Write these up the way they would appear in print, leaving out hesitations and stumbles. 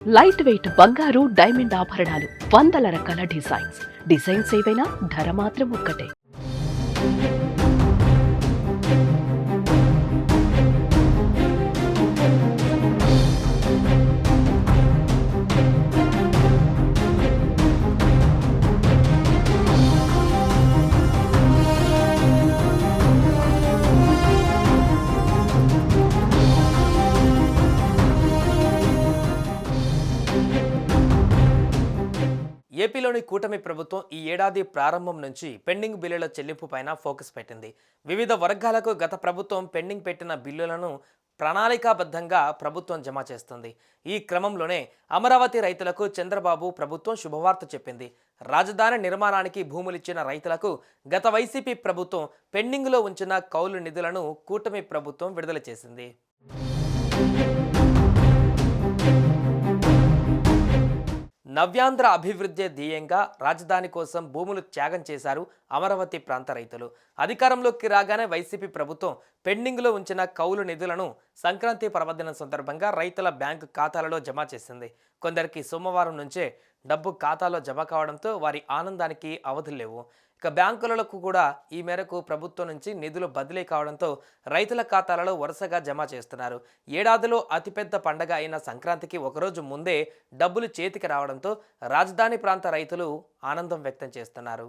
Light weight బంగారు diamond ఆభరణాలు, వందల రకాల డిజైన్స్ ఏవైనా ధర మాత్రం ఒక్కటే. ఏపీలోని కూటమి ప్రభుత్వం ఈ ఏడాది ప్రారంభం నుంచి పెండింగ్ బిల్లుల చెల్లింపు పైన ఫోకస్ పెట్టింది. వివిధ వర్గాలకు గత ప్రభుత్వం పెండింగ్ పెట్టిన బిల్లులను ప్రణాళికాబద్ధంగా ప్రభుత్వం జమ చేస్తుంది. ఈ క్రమంలోనే అమరావతి రైతులకు చంద్రబాబు ప్రభుత్వం శుభవార్త చెప్పింది. రాజధాని నిర్మాణానికి భూములిచ్చిన రైతులకు గత వైసీపీ ప్రభుత్వం పెండింగ్లో ఉంచిన కౌలు నిధులను కూటమి ప్రభుత్వం విడుదల చేసింది. నవ్యాంధ్ర అభివృద్ధి ధ్యేయంగా రాజధాని కోసం భూములు త్యాగం చేశారు అమరావతి ప్రాంత రైతులు. అధికారంలోకి రాగానే వైసీపీ ప్రభుత్వం పెండింగ్లో ఉంచిన కౌలు నిధులను సంక్రాంతి పర్వదినం సందర్భంగా రైతుల బ్యాంకు ఖాతాలలో జమ చేసింది. కొందరికి సోమవారం నుంచే డబ్బు ఖాతాలో జమ కావడంతో వారి ఆనందానికి అవధులు లేవు. ఇక బ్యాంకులకు కూడా ఈ మేరకు ప్రభుత్వం నుంచి నిధులు బదిలీ కావడంతో రైతుల ఖాతాలలో వరుసగా జమ చేస్తున్నారు. ఏడాదిలో అతిపెద్ద పండగ అయిన సంక్రాంతికి ఒకరోజు ముందే డబ్బులు చేతికి రావడంతో రాజధాని ప్రాంత రైతులు ఆనందం వ్యక్తం చేస్తున్నారు.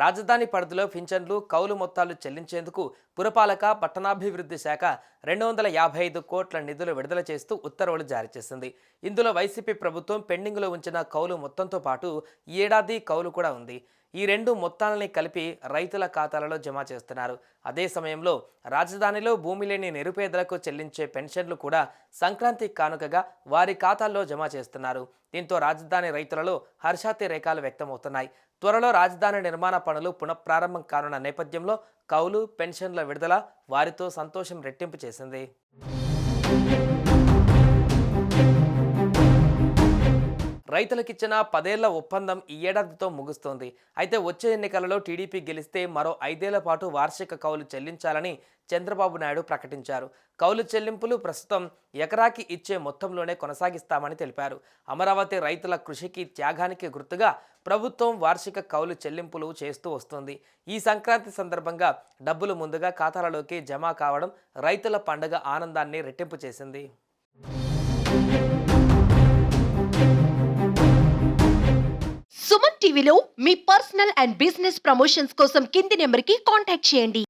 రాజధాని పరిధిలో పింఛన్లు, కౌలు మొత్తాలు చెల్లించేందుకు పురపాలక పట్టణాభివృద్ధి శాఖ 255 కోట్ల నిధులు విడుదల చేస్తూ ఉత్తర్వులు జారీ చేసింది. ఇందులో వైసీపీ ప్రభుత్వం పెండింగ్లో ఉంచిన కౌలు మొత్తంతో పాటు ఈ ఏడాది కౌలు కూడా ఉంది. ఈ రెండు మొత్తాలని కలిపి రైతుల ఖాతాలలో జమ చేస్తున్నారు. అదే సమయంలో రాజధానిలో భూమి లేని నిరుపేదలకు చెల్లించే పెన్షన్లు కూడా సంక్రాంతి కానుకగా వారి ఖాతాల్లో జమ చేస్తున్నారు. దీంతో రాజధాని రైతులలో హర్షాతిరేకాలు వ్యక్తమవుతున్నాయి. త్వరలో రాజధాని నిర్మాణ పనులు పునఃప్రారంభం కానున్న నేపథ్యంలో కౌలు, పెన్షన్ల విడుదల వారితో సంతోషం రెట్టింపు చేసింది. రైతులకిచ్చిన 10 ఏళ్ల ఒప్పందం ఈ ఏడాదితో ముగుస్తోంది. అయితే వచ్చే ఎన్నికలలో టీడీపీ గెలిస్తే మరో 5 ఏళ్ల పాటు వార్షిక కౌలు చెల్లించాలని చంద్రబాబు నాయుడు ప్రకటించారు. కౌలు చెల్లింపులు ప్రస్తుతం ఎకరాకి ఇచ్చే మొత్తంలోనే కొనసాగిస్తామని తెలిపారు. అమరావతి రైతుల కృషికి, త్యాగానికి గుర్తుగా ప్రభుత్వం వార్షిక కౌలు చెల్లింపులు చేస్తూ వస్తుంది. ఈ సంక్రాంతి సందర్భంగా డబ్బులు ముందుగా ఖాతాలలోకి జమ కావడం రైతుల పండుగ ఆనందాన్ని రెట్టింపు చేసింది. సుమన్ టీవీలో మీ పర్సనల్ అండ్ బిజినెస్ ప్రమోషన్స్ కోసం కింది నెంబర్కి కాంటాక్ట్ చేయండి.